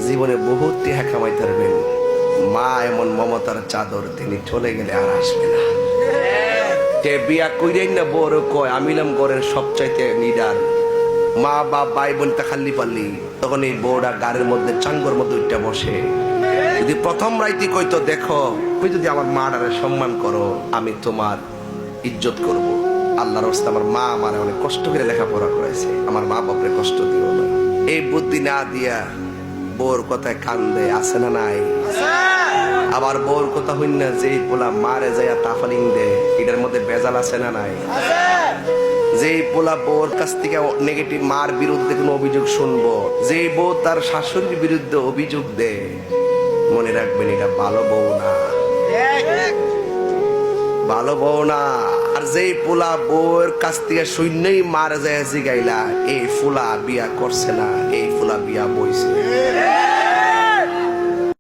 জীবনে বহুত টিহা কামাইতে পারবেন, মা এমন মমতার চাদর, তিনি চলে গেলে আর আসবে না। তে বিয়া কইরেন না বড় কয় আমিলাম ঘরের সবচাইতে নিডার, মা বাপ ভাই বোন তা খাল্লি পাল্লি, তখন এই বউটা গাড়ির মধ্যে চাঙ্গর মধ্যে উঠটা বসে। যদি প্রথম রাইতে কইতো দেখো তুমি যদি আমার মাটারে সম্মান করো আমি তোমার ইজ্জত করব, আল্লাহর রাস্তায় আমার মা আমার অনেক কষ্ট করে লেখাপড়া করেছে, আমার মা বাপরে কষ্ট দিও না, এই বুদ্ধি না দিয়া বউর কথায় কান্দে, আছে না নাই? আবার বউর কথা হইন না যে পোলা মারে যাইয়া তাফালিং দে, এটার মধ্যে বেজাল আছে না নাই? যে পোলা বউর কাছ থেকে নেগেটিভ মার বিরুদ্ধে কোনো অভিযোগ শুনবো, যে বউ তার শাশুড়ির বিরুদ্ধে অভিযোগ দে, মনে রাখবেন এটা ভালো বউ না, ভালো বউ না। আর যেই পোলা বউর কাছ থেকে শূন্যই মার যায় জিগাইলা, এই ফুলা বিয়া করছে না, এই ফুলা বিয়া বইছে।